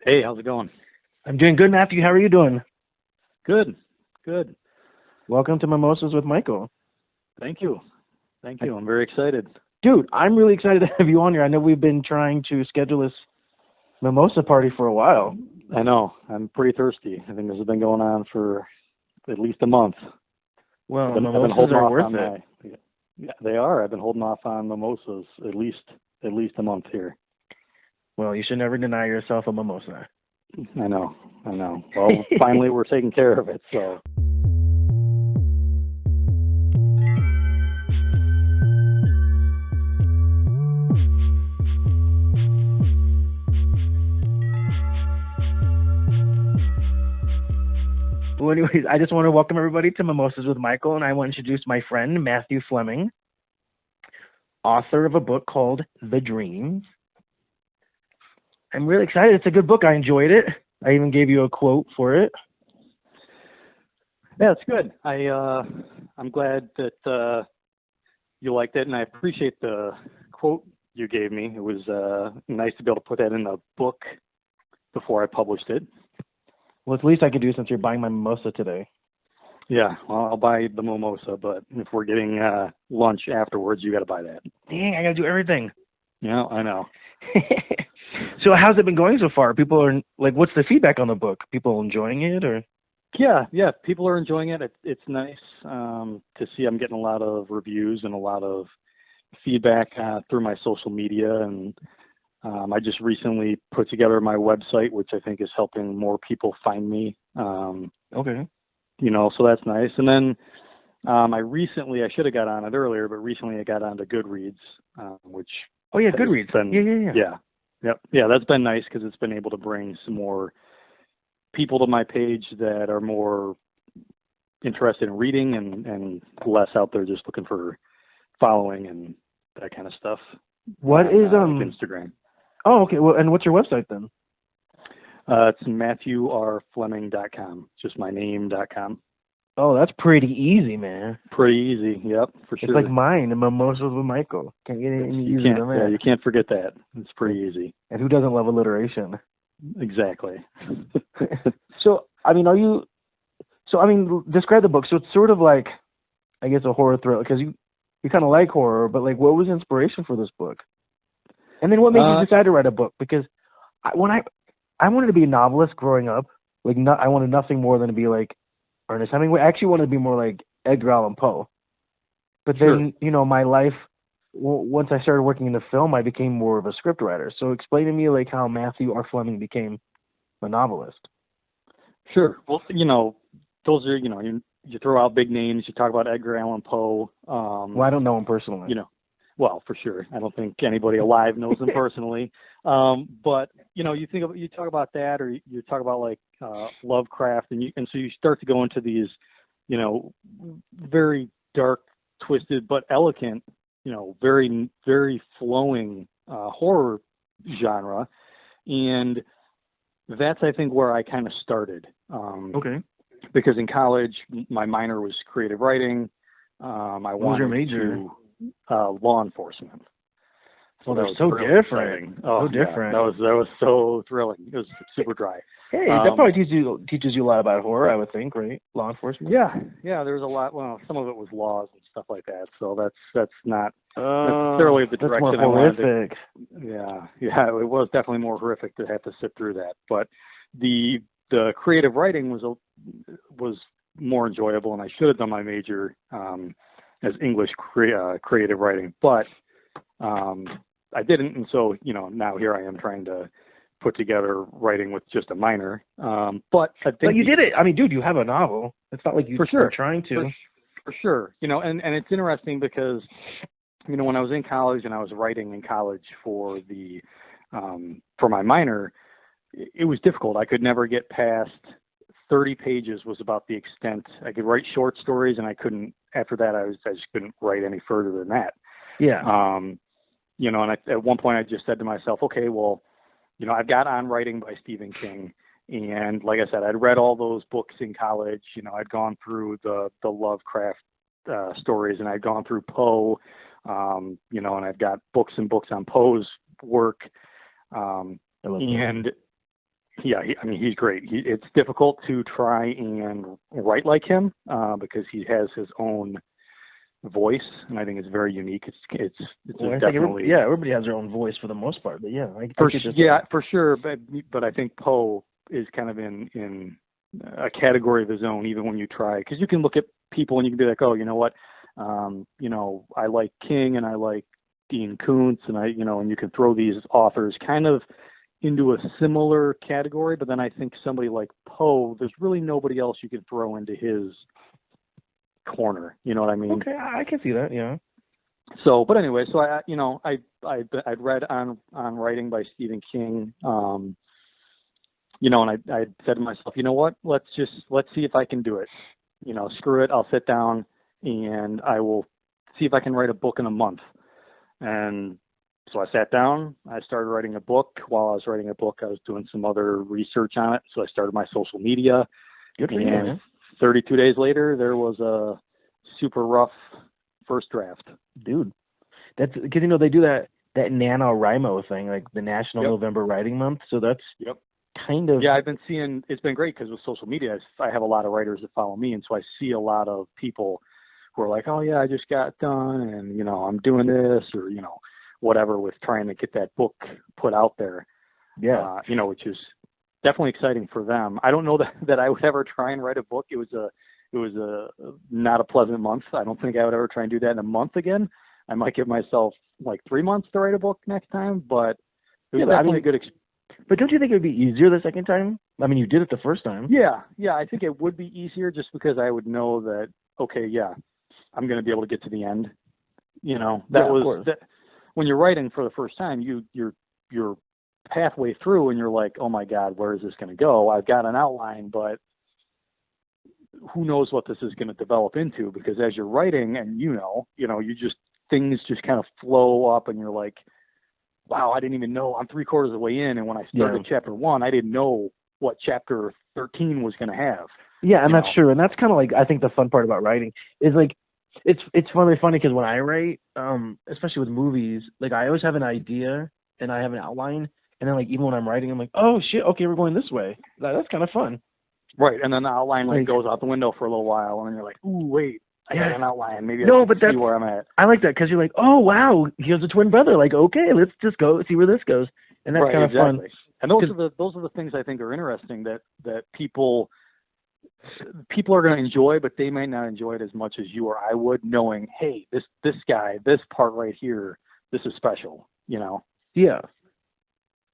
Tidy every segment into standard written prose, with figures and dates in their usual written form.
Hey, how's it going? I'm doing good, Matthew. How are you doing? Good, good. Welcome to Mimosas with Michael. Thank you. Thank I, you. I'm very excited. Dude, I'm really excited to have you on here. I know we've been trying to schedule this mimosa party for a while. I know. I'm pretty thirsty. I think this has been going on for at least a month. Well, I've been mimosas holding are off worth on it. my. Yeah, they are. I've been holding off on mimosas at least a month here. Well, you should never deny yourself a mimosa. I know. I know. Well, finally we're taking care of it. So. Well, anyways, I just want to welcome everybody to Mimosas with Michael, and I want to introduce my friend, Matthew Fleming, author of a book called The Dreams. I'm really excited. It's a good book. I enjoyed it. I even gave you a quote for it. Yeah, it's good. I'm glad that you liked it, and I appreciate the quote you gave me. It was nice to be able to put that in the book before I published it. Well, it's the least I could do since you're buying my mimosa today. Yeah, well, I'll buy the mimosa, but if we're getting lunch afterwards, you got to buy that. Dang, I got to do everything. Yeah, I know. So how's it been going so far? People are like, what's the feedback on the book? People enjoying it, or? Yeah, people are enjoying it. It's nice to see. I'm getting a lot of reviews and a lot of feedback through my social media, and I just recently put together my website, which I think is helping more people find me. Okay. So that's nice. And then I should have got on it earlier, but recently I got onto Goodreads, which Oh yeah, Goodreads. Yeah, that's been nice because it's been able to bring some more people to my page that are more interested in reading and less out there just looking for following and that kind of stuff. What is like Instagram? Oh, okay. Well, and what's your website then? It's MatthewRFleming.com, just my name.com. Oh, that's pretty easy, man. Pretty easy, yep, for sure. It's like mine, Mimosas with Michael. Can't get any easier than that. Yeah, you can't forget that. It's pretty easy. And who doesn't love alliteration? Exactly. So, describe the book. So it's sort of like, I guess, a horror thriller, because you kind of like horror, but like, what was the inspiration for this book? And then what made you decide to write a book? Because I wanted to be a novelist growing up. I wanted nothing more than to be like Ernest Hemingway. I actually wanted to be more like Edgar Allan Poe. But then, my life, once I started working in the film, I became more of a script writer. So explain to me like how Matthew R. Fleming became a novelist. Sure. Well, those are, you throw out big names. You talk about Edgar Allan Poe. Well, I don't know him personally. Well, for sure. I don't think anybody alive knows him personally. But you talk about that, or you talk about like Lovecraft, and so you start to go into these, very dark, twisted, but elegant, very, very flowing horror genre, and that's I think where I kind of started. Okay. Because in college, my minor was creative writing. I what was your major? Law enforcement. So they're so different. Oh, so different. Yeah, that was so thrilling. It was super dry. Hey, that probably teaches you a lot about horror, I would think, right? Law enforcement. Yeah. There's a lot. Well, some of it was laws and stuff like that. So that's not necessarily the direction that's more horrific. Yeah. It was definitely more horrific to have to sit through that. But the creative writing was more enjoyable, and I should have done my major as English creative writing, but I didn't, and so now here I am trying to put together writing with just a minor. But I think. But you did it. I mean, dude, you have a novel. It's not like you were trying to. For sure, and it's interesting because when I was in college and I was writing in college for my minor, it was difficult. I could never get past 30 pages was about the extent I could write short stories, and I couldn't. After that, I just couldn't write any further than that. Yeah. And at one point I just said to myself, okay, well, I've got On Writing by Stephen King, and like I said, I'd read all those books in college. I'd gone through the Lovecraft stories, and I'd gone through Poe, and I've got books and books on Poe's work, and Yeah, I mean, he's great. It's difficult to try and write like him because he has his own voice, and I think it's very unique. It's Well, I think definitely everybody has their own voice for the most part, but yeah, for sure. But I think Poe is kind of in a category of his own. Even when you try, because you can look at people and you can be like, oh, you know what, I like King and I like Dean Koontz, and and you can throw these authors kind of into a similar category, but then I think somebody like Poe, there's really nobody else you could throw into his corner. You know what I mean? Okay, I can see that. Yeah. So, but anyway, so I'd read on Writing by Stephen King, and I said to myself, you know what? Let's see if I can do it. Screw it. I'll sit down and I will see if I can write a book in a month. And so I sat down, I started writing a book. While I was writing a book, I was doing some other research on it. So I started my social media. Good for you, man. 32 days later, there was a super rough first draft. Dude, that's because, they do that NaNoWriMo thing, like the National November Writing Month. So that's kind of. Yeah, I've been seeing, it's been great because with social media, I have a lot of writers that follow me. And so I see a lot of people who are like, oh, yeah, I just got done and, I'm doing this or, whatever with trying to get that book put out there. Yeah. Which is definitely exciting for them. I don't know that I would ever try and write a book. It was a not a pleasant month. I don't think I would ever try and do that in a month again. I might give myself like 3 months to write a book next time, but it was definitely a good experience. But don't you think it would be easier the second time? I mean, you did it the first time. Yeah, I think it would be easier just because I would know that, okay, yeah, I'm going to be able to get to the end. When you're writing for the first time, you're halfway through and you're like, oh my God, where is this going to go? I've got an outline, but who knows what this is going to develop into? Because as you're writing and things just kind of flow up and you're like, wow, I didn't even know I'm 3/4 of the way in. And when I started chapter 1, I didn't know what chapter 13 was going to have. Yeah. And that's true. And that's kind of like, I think the fun part about writing is like, it's really funny because when I write, especially with movies, like I always have an idea and I have an outline. And then like, even when I'm writing, I'm like, oh shit, okay, we're going this way. That's kind of fun. Right. And then the outline goes out the window for a little while and then you're like, ooh, wait. I got an outline. Maybe I can see where I'm at. I like that because you're like, oh wow, here's a twin brother. Like, okay, let's just go see where this goes, and that's kind of fun. And those are the things I think are interesting that people are going to enjoy, but they might not enjoy it as much as you or I would, knowing, hey, this guy, this part right here, this is special. Yeah.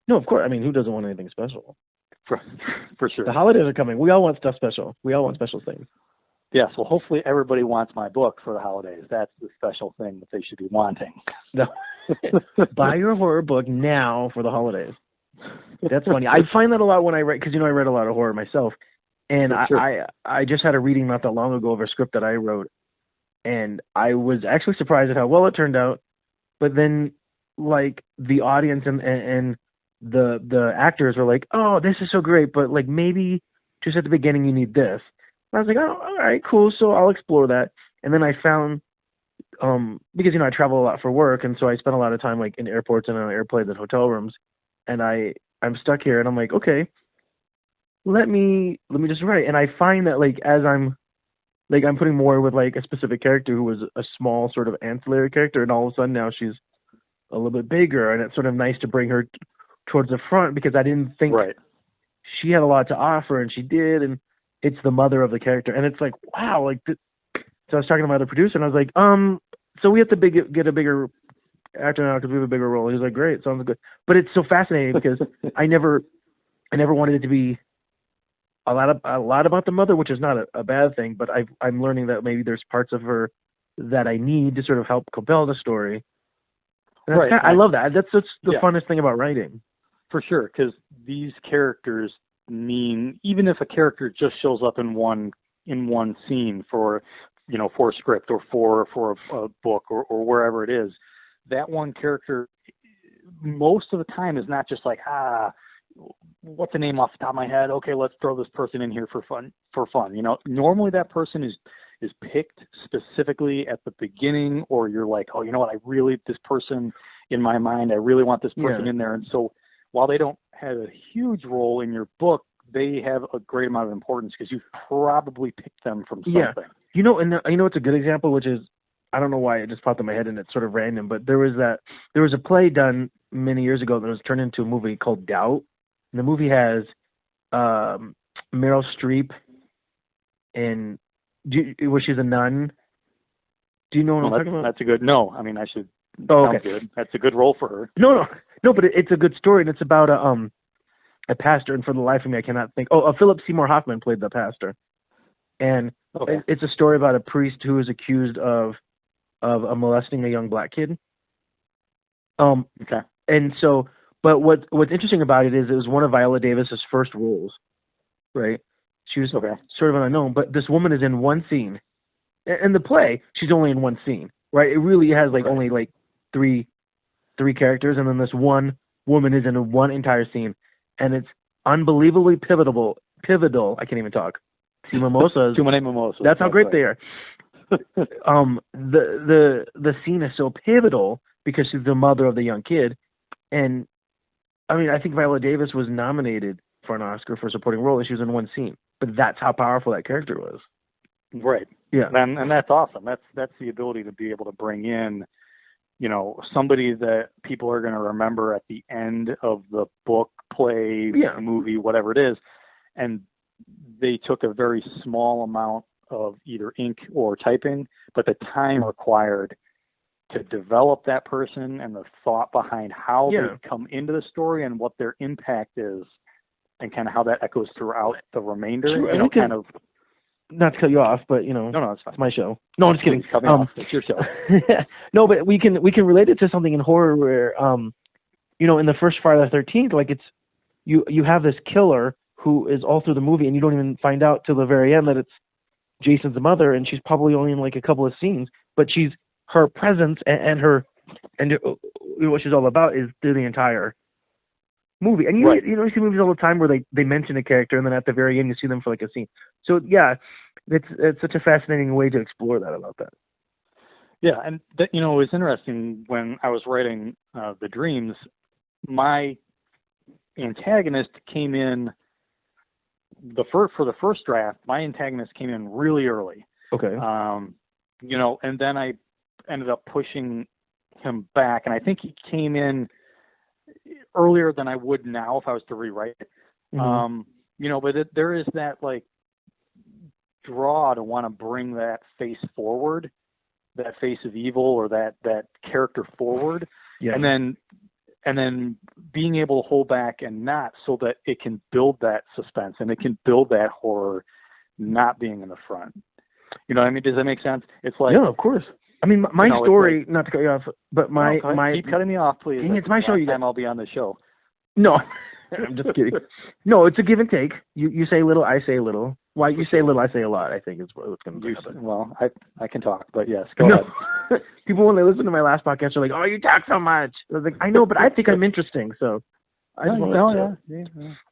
No, of course. I mean, who doesn't want anything special? For sure. The holidays are coming. We all want stuff special. We all want special things. Yes, well, hopefully everybody wants my book for the holidays. That's the special thing that they should be wanting. No. Buy your horror book now for the holidays. That's funny. I find that a lot when I write, because I read a lot of horror myself, and I just had a reading not that long ago of a script that I wrote, and I was actually surprised at how well it turned out. But then, like, the audience and the actors were like, "Oh, this is so great, but like maybe just at the beginning you need this." I was like, oh, all right, cool. So I'll explore that. And then I found, because, I travel a lot for work. And so I spend a lot of time like in airports and on airplanes and hotel rooms. And I'm stuck here and I'm like, okay, let me just write. And I find that like, as I'm putting more with like a specific character who was a small sort of ancillary character. And all of a sudden now she's a little bit bigger. And it's sort of nice to bring her towards the front because I didn't think she had a lot to offer and she did. And it's the mother of the character, and it's like, wow, like. So I was talking to my other producer, and I was like, so we have to get a bigger actor now because we have a bigger role. He was like, great, sounds good. But it's so fascinating because I never wanted it to be a lot about the mother, which is not a bad thing. But I'm learning that maybe there's parts of her that I need to sort of help compel the story. And I love that. That's the funnest thing about writing. For sure, because these characters mean, even if a character just shows up in one scene for a script or for a book or wherever it is, that one character most of the time is not just like, what's the name off the top of my head? Okay, let's throw this person in here for fun. Normally that person is picked specifically at the beginning, or you're like, oh, you know what, this person in my mind, I really want this person in there. And so while they don't have a huge role in your book, they have a great amount of importance because you probably picked them from something. Yeah. It's a good example, which is, I don't know why it just popped in my head and it's sort of random, but there was a play done many years ago that was turned into a movie called Doubt. And the movie has Meryl Streep where she's a nun. Do you know what I'm talking about? That's a good, no, I mean, I should, oh, okay. Good. That's a good role for her. No, but it's a good story, and it's about a pastor, and for the life of me, I cannot think. Philip Seymour Hoffman played the pastor. And it's a story about a priest who is accused of molesting a young black kid. Okay. And so, but what's interesting about it is it was one of Viola Davis's first roles, right? She was sort of an unknown, but this woman is in one scene. In the play, she's only in one scene, right? It really has only three characters, and then this one woman is in one entire scene, and it's unbelievably pivotal. I can't even talk. See Mimosas. Too many mimosas. That's how great they are. The scene is so pivotal because she's the mother of the young kid, and I mean, I think Viola Davis was nominated for an Oscar for supporting role, and she was in one scene. But that's how powerful that character was. Right. Yeah. And that's awesome. That's the ability to be able to bring in, somebody that people are going to remember at the end of the book, play, movie, whatever it is, and they took a very small amount of either ink or typing, but the time required to develop that person and the thought behind how they come into the story and what their impact is and kind of how that echoes throughout the remainder. Sure, not to cut you off, but no, it's fine. It's my show. No, I'm just kidding. Cut me off. It's your show. No, but we can relate it to something in horror where, in the first Friday the 13th, it's you have this killer who is all through the movie, and you don't even find out till the very end that it's Jason's mother, and she's probably only in a couple of scenes, but her presence and what she's all about is through the entire movie. And you see movies all the time where they mention a character and then at the very end you see them for a scene. So it's such a fascinating way to explore that about that. Yeah, and that, it was interesting when I was writing The Dreams, my antagonist came in for the first draft. My antagonist came in really early. Okay. And then I ended up pushing him back, and I think he came in earlier than I would now if I was to rewrite it. Mm-hmm. But there is that draw to want to bring that face forward, that face of evil or that character forward, and then being able to hold back and not, so that it can build that suspense and it can build that horror, not being in the front. You know what I mean? Does that make sense? It's yeah, of course. I mean, my story, not to cut you off, but my keep cutting me off, please. It's my show. I'll be on the show. No, I'm just kidding. No, it's a give and take. You say little, I say little. Why you say little, I say a lot, I think is what's going to happen. Well, I can talk, but yes, go ahead. People, when they listen to my last podcast, are like, "Oh, you talk so much." I was like, "I know, but I think I'm interesting." So, yeah.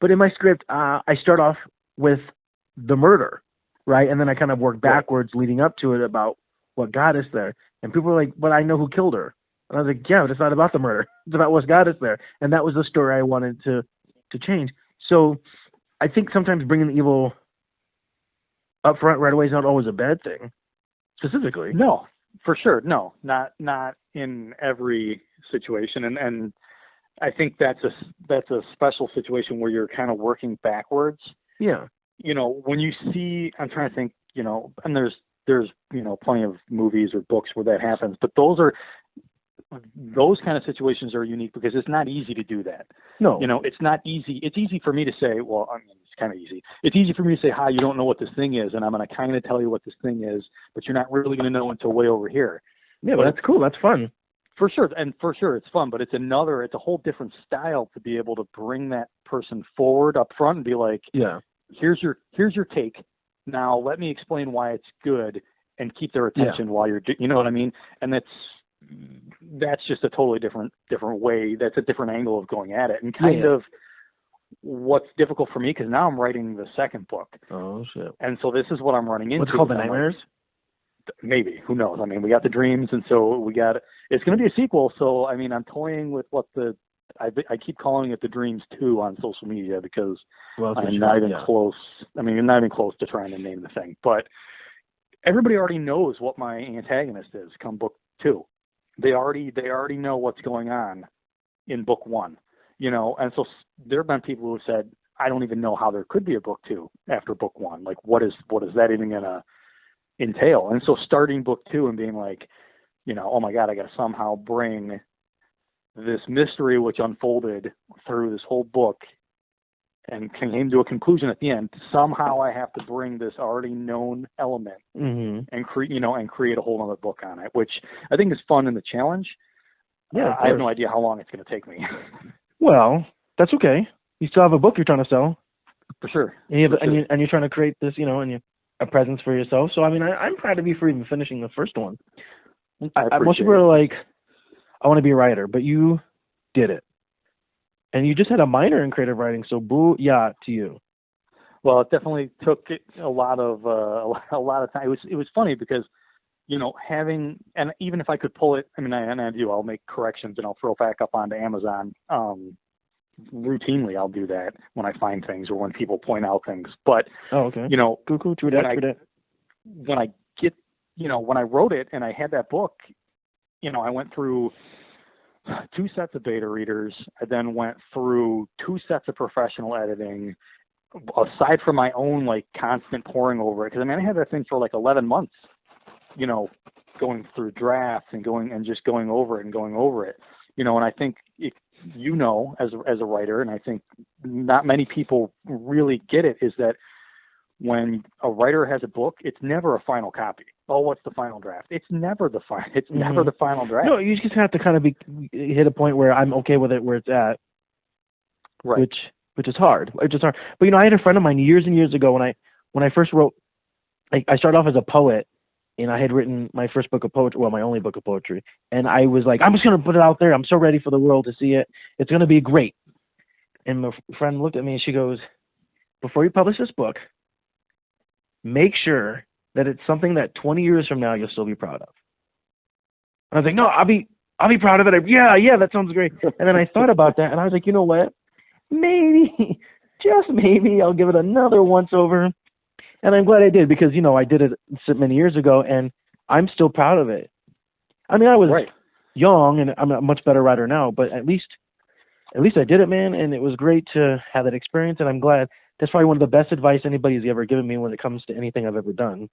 But in my script, I start off with the murder, right, and then I kind of work backwards, leading up to it about what got us there. And people were like, "But I know who killed her." And I was like, "Yeah, but it's not about the murder. It's about what got us there." And that was the story I wanted to change. So, I think sometimes bringing the evil up front right away is not always a bad thing, specifically. No, for sure. No, not in every situation. And I think that's a special situation where you're kind of working backwards. Yeah. When you see, I'm trying to think, and there's plenty of movies or books where that happens, but those kind of situations are unique because it's not easy to do that. No. It's not easy. It's easy for me to say, well, I mean, it's kind of easy. It's easy for me to say, hi, you don't know what this thing is, and I'm going to kind of tell you what this thing is, but you're not really going to know until way over here. Yeah, but that's cool. That's fun. For sure. And for sure, it's fun, but it's a whole different style to be able to bring that person forward up front and be like, yeah, here's your take. Now let me explain why it's good and keep their attention while you're, you know what I mean? And that's just a totally different way. That's a different angle of going at it, and kind of what's difficult for me because now I'm writing the second book. Oh shit! And so this is what I'm running into. What's it called, The Nightmares? Maybe, who knows? I mean, we got The Dreams, and so it's going to be a sequel. So I mean, I'm toying with what the I keep calling it the Dreams 2 on social media because Well, I'm not even close. I mean, I'm not even close to trying to name the thing. But everybody already knows what my antagonist is come book 2. They already know what's going on in book 1, you know. And so there have been people who have said, I don't even know how there could be a book 2 after book 1. Like, what is that even gonna entail? And so starting book 2 and being like, you know, oh my God, I got to somehow bring this mystery which unfolded through this whole book and came to a conclusion at the end. Somehow I have to bring this already known element and create a whole other book on it, which I think is fun in the challenge. Yeah, I have no idea how long it's going to take me. Well, that's okay. You still have a book you're trying to sell. For sure. And you're trying to create this, you know, a presence for yourself. So, I mean, I'm proud of you for even finishing the first one. Most people are like, I want to be a writer, but you did it. And you just had a minor in creative writing, so boo-yah to you. Well, it definitely took a lot of time. It was funny because, you know, and even if I could pull it, I mean, I do. I'll make corrections and I'll throw it back up onto Amazon. Routinely, I'll do that when I find things or when people point out things. But okay, you know, cool. True that. When I get, you know, when I wrote it and I had that book, you know, I went through 2 sets of beta readers. I then went through 2 sets of professional editing, aside from my own like constant poring over it. Because I mean, I had that thing for like 11 months, you know, going through drafts and going over it, you know. And I think you know, as a writer, and I think not many people really get it, is that when a writer has a book, it's never a final copy. Oh, what's the final draft? It's never the final. It's never the final draft. No, you just have to kind of hit a point where I'm okay with it where it's at. Right. Which is hard. But you know, I had a friend of mine years and years ago when I first wrote. I started off as a poet, and I had written my first book of poetry, well, my only book of poetry, and I was like, I'm just gonna put it out there. I'm so ready for the world to see it. It's gonna be great. And my friend looked at me and she goes, before you publish this book, make sure that it's something that 20 years from now you'll still be proud of. And I was like, no, I'll be proud of it. Yeah, that sounds great. And then I thought about that, and I was like, you know what? Maybe, just maybe, I'll give it another once over. And I'm glad I did because, you know, I did it so many years ago, and I'm still proud of it. I mean, I was young, and I'm a much better writer now, but at least I did it, man, and it was great to have that experience, and I'm glad. That's probably one of the best advice anybody's ever given me when it comes to anything I've ever done.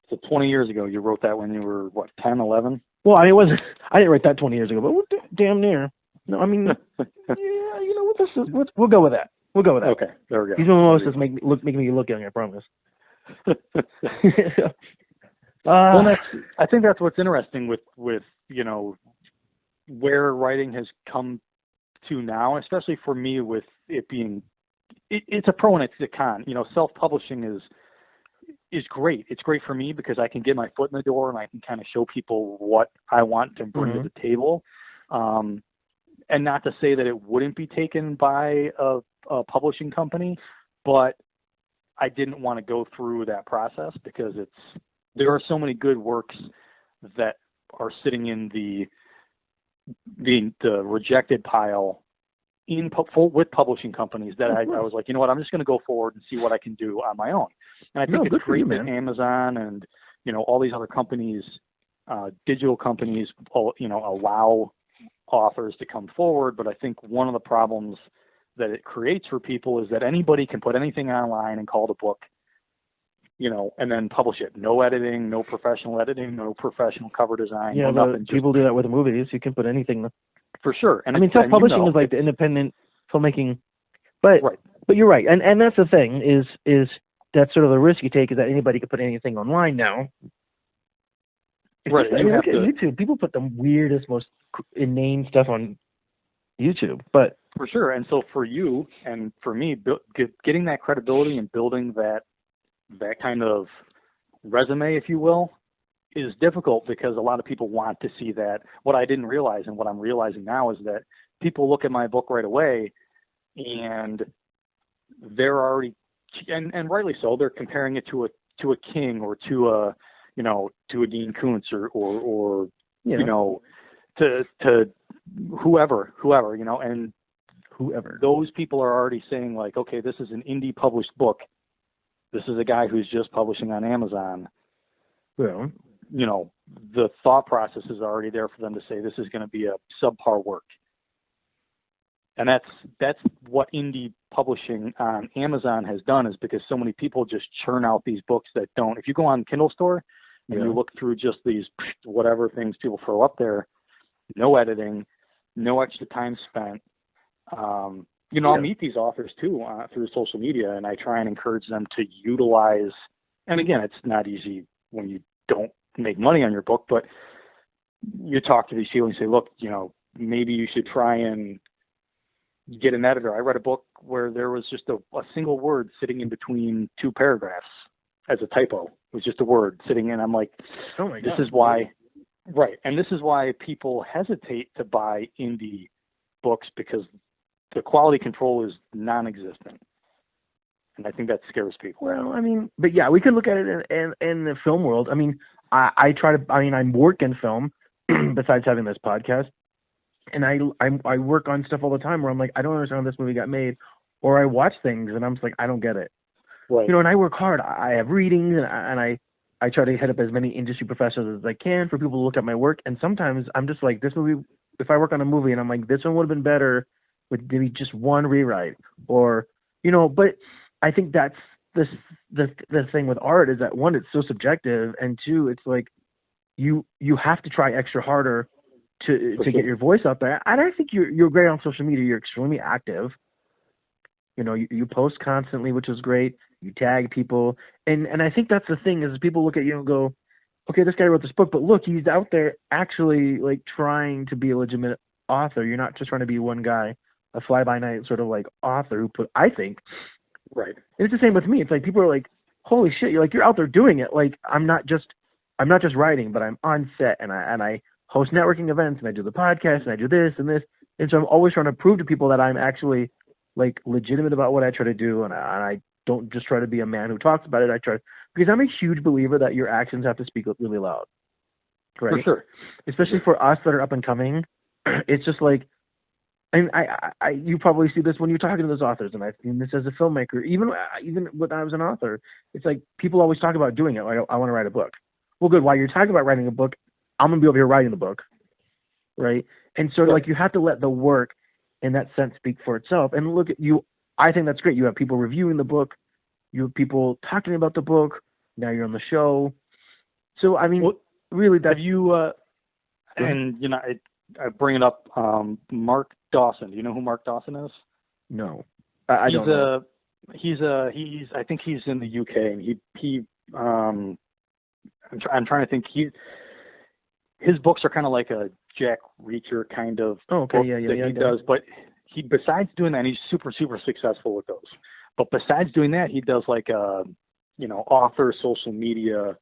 So 20 years ago, you wrote that when you were, what, 10, 11? Well, I mean, I didn't write that 20 years ago, but damn near. No, I mean, yeah, you know what, we'll go with that. We'll go with that. Okay, there we go. These mimosas make me look young, I promise. Well, I think that's what's interesting with you know, where writing has come to now, especially for me, with it being it's a pro and it's a con. You know, self-publishing is great. It's great for me because I can get my foot in the door and I can kind of show people what I want to bring to the table. And not to say that it wouldn't be taken by a publishing company, but I didn't want to go through that process because there are so many good works that are sitting in the rejected pile with publishing companies that I was like, you know what, I'm just going to go forward and see what I can do on my own. And I think it's great that Amazon and, you know, all these other companies, digital companies, you know, allow authors to come forward. But I think one of the problems that it creates for people is that anybody can put anything online and call it a book, you know, and then publish it. No editing, no professional editing, no professional cover design. Yeah, no nothing. People do that with the movies. You can put anything. For sure. And I mean, self-publishing is like the independent filmmaking. But you're right. And that's the thing is that's sort of the risk you take is that anybody can put anything online now. Right. I mean, look at YouTube. People put the weirdest, most inane stuff on YouTube. But for sure. And so for you and for me, getting that credibility and building that kind of resume, if you will, is difficult because a lot of people want to see that. What I didn't realize and what I'm realizing now is that people look at my book right away and they're already, and rightly so, they're comparing it to a King or to a Dean Koontz or you know, to whoever, and whoever. Those people are already saying like, okay, this is an indie published book. This is a guy who's just publishing on Amazon. Well, the thought process is already there for them to say this is going to be a subpar work. And that's what indie publishing on Amazon has done, is because so many people just churn out these books that don't. If you go on Kindle store and you look through just these whatever things people throw up there, no editing, no extra time spent. I'll meet these authors too through social media, and I try and encourage them to utilize. And again, it's not easy when you don't make money on your book, but you talk to these people and say, look, maybe you should try and get an editor. I read a book where there was just a single word sitting in between two paragraphs as a typo. It was just a word sitting in. I'm like, oh my God. This is why, right. And this is why people hesitate to buy indie books, because the quality control is non-existent. And I think that scares people. Well, but yeah, we could look at it in the film world. I work in film besides having this podcast. And I work on stuff all the time where I'm like, I don't understand how this movie got made, or I watch things and I'm just like, I don't get it. Right. And I work hard. I have readings and I try to hit up as many industry professionals as I can for people to look at my work. And sometimes I'm just like, this movie, if I work on a movie and I'm like, this one would have been better with maybe just one rewrite, or but I think that's the thing with art, is that one, it's so subjective, and two, it's like you have to try extra harder to get your voice out there. And I think you're great on social media. You're extremely active. You post constantly, which is great. You tag people. And I think that's the thing, is people look at you and go, okay, this guy wrote this book, but look, he's out there actually like trying to be a legitimate author. You're not just trying to be one guy, a fly-by-night sort of like author who I think. Right. And it's the same with me. It's like people are like, holy shit, you're out there doing it. Like I'm not just writing, but I'm on set and I host networking events and I do the podcast and I do this and this. And so I'm always trying to prove to people that I'm actually like legitimate about what I try to do. And I don't just try to be a man who talks about it. Because I'm a huge believer that your actions have to speak really loud. Right. For sure. Especially for us that are up and coming. It's just like, and you probably see this when you're talking to those authors, and I've seen this as a filmmaker, even when I was an author. It's like people always talk about doing it. Like, I want to write a book. Well, good. While you're talking about writing a book, I'm going to be over here writing the book, right? And so, like, you have to let the work, in that sense, speak for itself. And look at you. I think that's great. You have people reviewing the book. You have people talking about the book. Now you're on the show. So, really, that you and I bring it up. Mark Dawson. Do you know who Mark Dawson is? No, I don't know. I think he's in the UK, and I'm trying to think. His books are kind of like a Jack Reacher kind of book that he does, but he, besides doing that, and he's super, super successful with those. But besides doing that, he does like author social media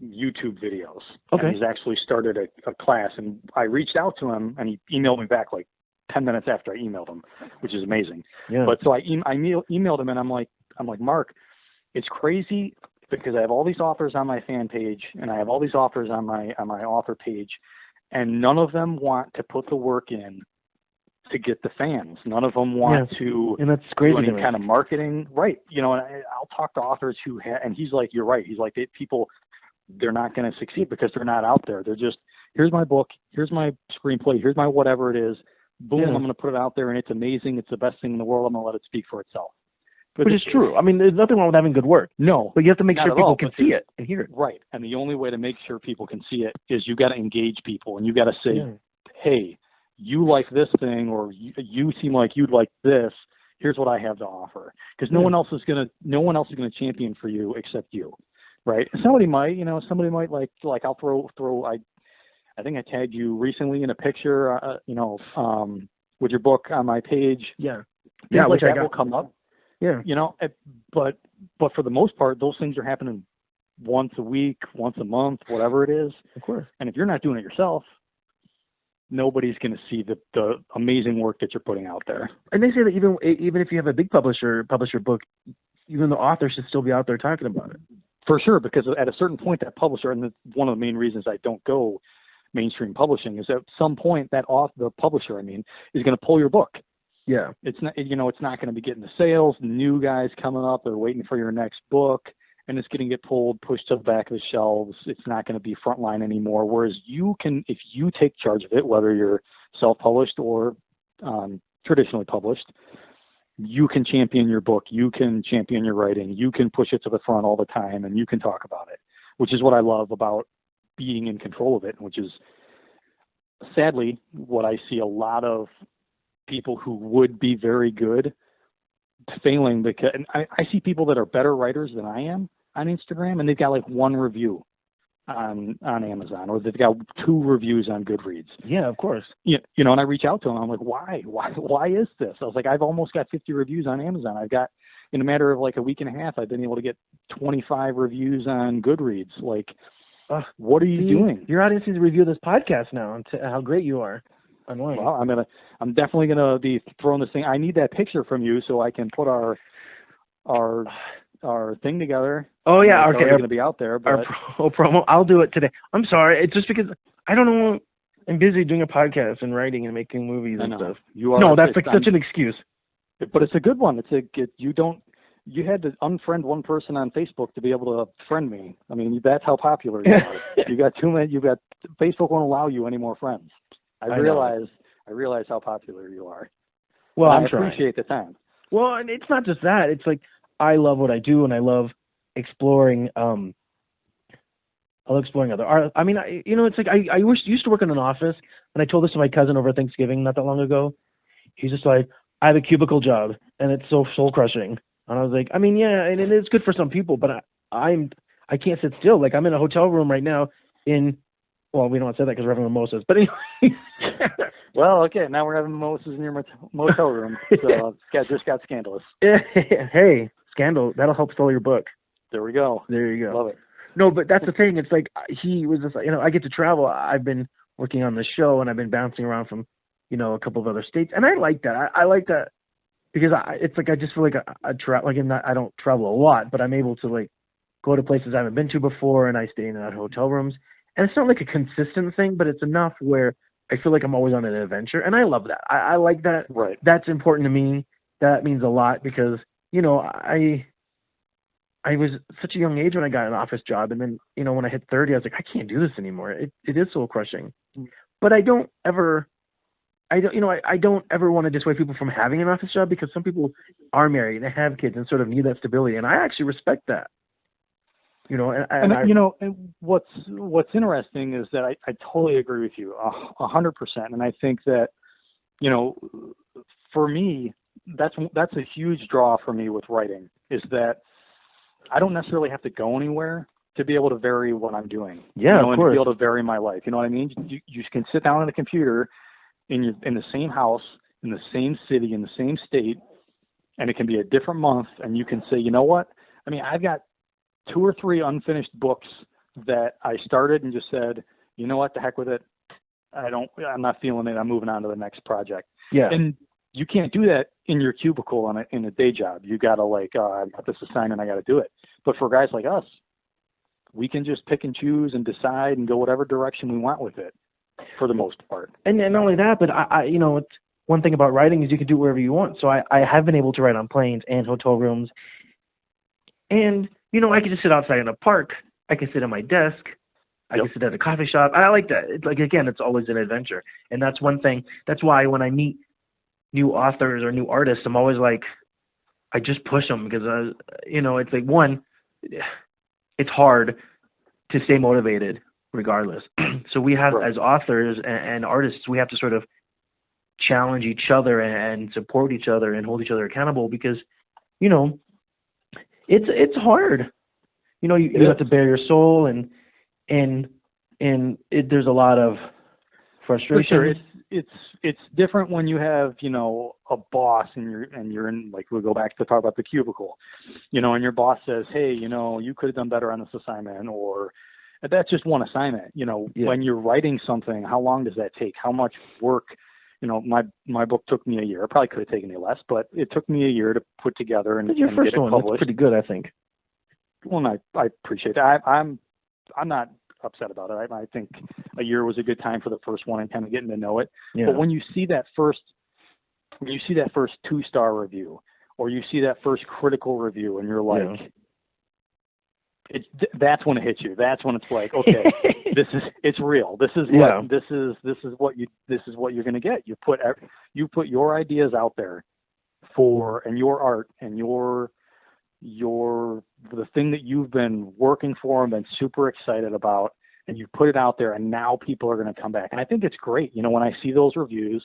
YouTube videos. Okay. And he's actually started a class, and I reached out to him, and he emailed me back like 10 minutes after I emailed him, which is amazing. Yeah. But so I emailed him, and I'm like, Mark, it's crazy because I have all these authors on my fan page, and I have all these authors on my author page, and none of them want to put the work in to get the fans. None of them want to and that's crazy do any kind of marketing. Right. And I'll talk to authors who and he's like, you're right. He's like, they're not going to succeed because they're not out there. They're just, here's my book, here's my screenplay, here's my whatever it is. Boom, I'm going to put it out there, and it's amazing. It's the best thing in the world. I'm going to let it speak for itself. Which is true. There's nothing wrong with having good work. No. But you have to make sure people can see it and hear it. Right. And the only way to make sure people can see it is you got to engage people, and you got to say, hey, you like this thing, or you seem like you'd like this. Here's what I have to offer. Because no one else is going to champion for you except you. Right. Somebody might like I'll throw, I think I tagged you recently in a picture, with your book on my page. Yeah. Yeah. Which that will come up. Yeah. But for the most part, those things are happening once a week, once a month, whatever it is. Of course. And if you're not doing it yourself, nobody's going to see the amazing work that you're putting out there. And they say that even if you have a big publisher publish your book, even the author should still be out there talking about it. For sure, because at a certain point, that publisher, and one of the main reasons I don't go mainstream publishing is at some point that the publisher, is going to pull your book. Yeah. It's not, it's not going to be getting the sales, new guys coming up, they're waiting for your next book, and it's going to get pushed to the back of the shelves. It's not going to be frontline anymore. Whereas you can, if you take charge of it, whether you're self-published or traditionally published, you can champion your book, you can champion your writing, you can push it to the front all the time, and you can talk about it, which is what I love about being in control of it, which is sadly what I see a lot of people who would be very good failing, because and I see people that are better writers than I am on Instagram, and they've got like one review on Amazon, or they've got 2 reviews on Goodreads. Yeah, of course. And I reach out to them. I'm like, why is this? I was like, I've almost got 50 reviews on Amazon. I've got, in a matter of like a week and a half, I've been able to get 25 reviews on Goodreads. Like, what are you doing? Your audience needs to review this podcast now and how great you are online. Well, I'm definitely gonna be throwing this thing. I need that picture from you so I can put our thing together. Oh yeah, okay. It's going to be out there. But... Our promo. I'll do it today. I'm sorry. It's just because I don't know. I'm busy doing a podcast and writing and making movies and stuff. You are. No, that's such an excuse. But it's a good one. You had to unfriend one person on Facebook to be able to friend me. That's how popular you are. You got too many. Facebook won't allow you any more friends. I realize how popular you are. Well, I appreciate the time. Well, and it's not just that. It's like I love what I do, and I love exploring. I love exploring other art. It's like I used to work in an office, and I told this to my cousin over Thanksgiving not that long ago. He's just like, I have a cubicle job, and it's so soul crushing. And I was like, yeah, and it is good for some people, but I can't sit still. Like I'm in a hotel room right now well, we don't say that because we're having mimosas, but anyway. Well, okay, now we're having mimosas in your motel room, so just got scandalous. Hey, scandal, that'll help sell your book. There we go. There you go. Love it. No, but that's the thing. It's like he was just, I get to travel. I've been working on the show, and I've been bouncing around from, a couple of other states, and I like that. I like that because it's like I just feel like I don't travel a lot, but I'm able to like go to places I haven't been to before, and I stay in hotel rooms. And it's not like a consistent thing, but it's enough where I feel like I'm always on an adventure. And I love that. I like that. Right. That's important to me. That means a lot because, I was such a young age when I got an office job. And then, when I hit 30, I was like, I can't do this anymore. It is soul crushing. But I don't ever want to dissuade people from having an office job because some people are married and have kids and sort of need that stability. And I actually respect that. And what's interesting is that I totally agree with you 100%. And I think that, for me, that's a huge draw for me with writing is that I don't necessarily have to go anywhere to be able to vary what I'm doing. Yeah, of and course. to be able to vary my life. You know what I mean? You can sit down on a computer in the same house, in the same city, in the same state, and it can be a different month. And you can say, you know what? I've got 2 or 3 unfinished books that I started and just said, you know what, the heck with it. I'm not feeling it. I'm moving on to the next project. Yeah. And you can't do that in your cubicle in a day job. You got to I've got this assignment. I got to do it. But for guys like us, we can just pick and choose and decide and go whatever direction we want with it for the most part. And not only that, but it's one thing about writing is you can do it wherever you want. So I have been able to write on planes and hotel rooms. And I can just sit outside in a park. I can sit at my desk. I can sit at a coffee shop. I like that. It's like, again, it's always an adventure. And that's one thing. That's why when I meet new authors or new artists, I'm always like, I just push them because, it's like, one, it's hard to stay motivated regardless. So we have, as authors and artists, we have to sort of challenge each other and support each other and hold each other accountable because, it's hard. You have to bare your soul and there's a lot of frustration. For sure. It's different when you have, a boss and you're in, like, we'll go back to talk about the cubicle, and your boss says, hey, you could have done better on this assignment, or that's just one assignment. When you're writing something, how long does that take? How much work? My book took me a year. It probably could have taken me less, but it took me a year to put together and your first get it one. published. That's pretty good, I think. Well, I appreciate that. I'm not upset about it. I think a year was a good time for the first one and kind of getting to know it. Yeah. But when you see that first 2-star review, or you see that first critical review, and you're like, that's when it hits you. That's when it's like, okay, it's real. This is what you're going to get. You put your ideas out there and your art and the thing that you've been working for and been super excited about, and you put it out there, and now people are going to come back. And I think it's great. When I see those reviews,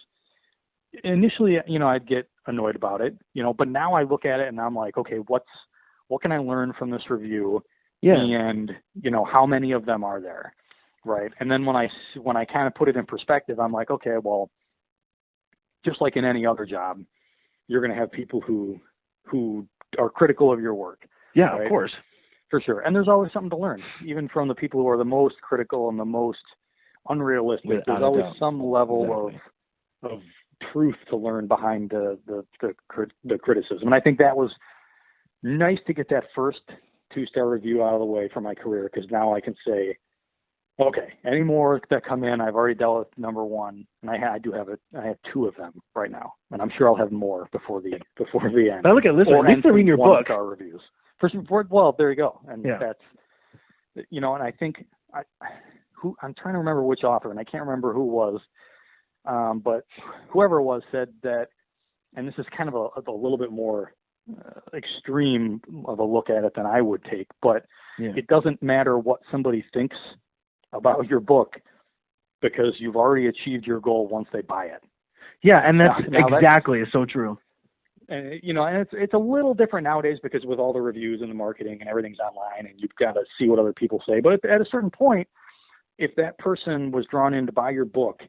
initially, I'd get annoyed about it, but now I look at it and I'm like, okay, what can I learn from this review? Yeah. And, how many of them are there? Right. And then when I kind of put it in perspective, I'm like, okay, well, just like in any other job, you're going to have people who are critical of your work. Yeah, right? Of course. For sure. And there's always something to learn, even from the people who are the most critical and the most unrealistic. There's always some level of truth to learn behind the criticism. And I think that was nice to get that first 2-star review out of the way for my career, because now I can say, okay, any more that come in, I've already dealt with number one, and I have 2 of them right now, and I'm sure I'll have more before the end. But look at this. At least they're reading your book. 1-star reviews. Well, there you go. And that's, and I think I'm trying to remember which author, and I can't remember who it was, but whoever it was said that, and this is kind of a little bit more extreme of a look at it than I would take, but it doesn't matter what somebody thinks about your book, because you've already achieved your goal once they buy it. Yeah, and that's exactly so true. And and it's a little different nowadays, because with all the reviews and the marketing and everything's online, and you've got to see what other people say. But at a certain point, if that person was drawn in to buy your book,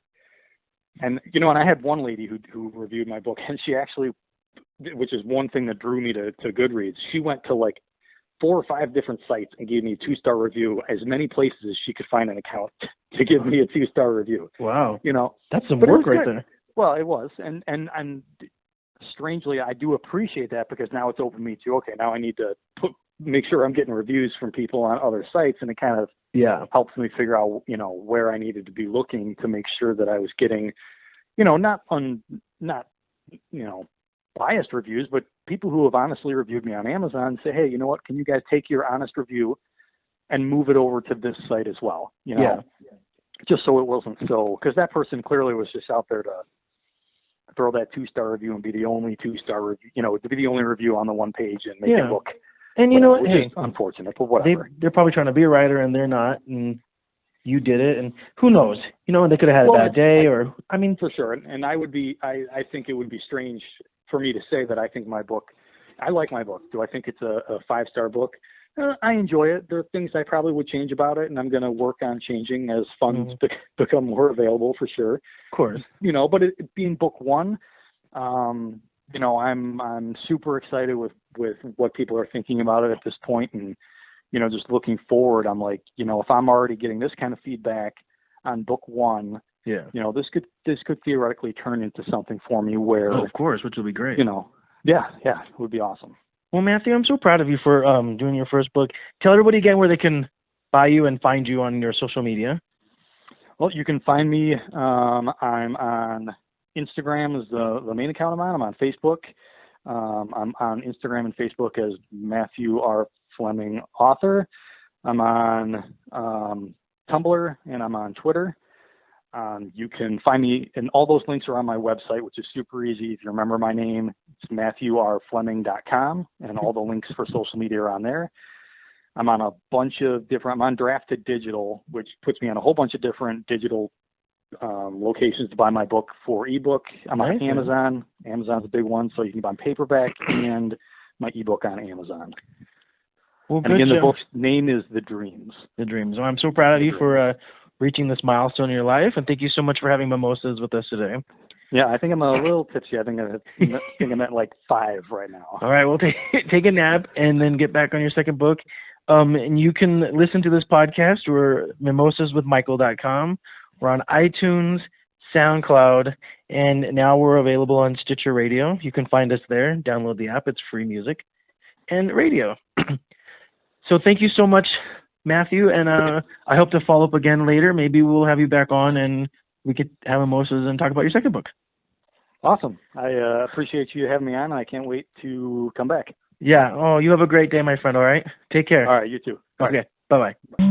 and and I had one lady who reviewed my book, and she actually, which is one thing that drew me to Goodreads, she went to like 4 or 5 different sites and gave me a 2-star review, as many places as she could find an account to give me a 2-star review. Wow. That's some work right there. Well, it was. And strangely, I do appreciate that, because now it's opened me to, okay, now I need to make sure I'm getting reviews from people on other sites, and it kind of helps me figure out, where I needed to be looking to make sure that I was getting, not biased reviews, but people who have honestly reviewed me on Amazon say, hey, you know what, can you guys take your honest review and move it over to this site as well? Just so it wasn't because that person clearly was just out there to throw that 2-star review and be the only 2-star review, to be the only review on the one page and make it look. And which is unfortunate, but whatever. They're probably trying to be a writer and they're not, and you did it, and who knows? They could have had a bad day, for sure. And I think it would be strange for me to say that I think I like my book. Do I think it's a 5-star book? I enjoy it. There are things I probably would change about it, and I'm going to work on changing as funds become more available, for sure. Of course. But it being book one, I'm super excited with what people are thinking about it at this point, and just looking forward, I'm like, if I'm already getting this kind of feedback on book one, this could theoretically turn into something for me where, of course, which will be great. It would be awesome. Well, Matthew, I'm so proud of you for doing your first book. Tell everybody again where they can buy you and find you on your social media. Well, you can find me. I'm on Instagram is the main account I'm on Facebook. I'm on Instagram and Facebook as Matthew R. Fleming author. I'm on Tumblr, and I'm on Twitter. You can find me, and all those links are on my website, which is super easy. If you remember my name, it's MatthewRFleming.com, and all the links for social media are on there. I'm on a bunch of I'm on Drafted Digital, which puts me on a whole bunch of different digital locations to buy my book for ebook. I'm on Amazon. Amazon's a big one, so you can buy paperback and my ebook on Amazon. Well, and again, the book's name is The Dreams. The Dreams. Well, I'm so proud of you for reaching this milestone in your life, and thank you so much for having Mimosas with us today. Yeah, I think I'm a little tipsy. I think I'm at like 5 right now. All right, well, take a nap and then get back on your second book. And you can listen to this podcast. We're mimosaswithmichael.com. We're on iTunes, SoundCloud, and now we're available on Stitcher Radio. You can find us there. Download the app. It's free music and radio. So thank you so much, Matthew, and I hope to follow up again later. Maybe we'll have you back on and we could have Mimosas and talk about your second book. Awesome. I appreciate you having me on. I can't wait to come back. Yeah. Oh, you have a great day, my friend. All right. Take care. All right. You too. Okay. Bye-bye.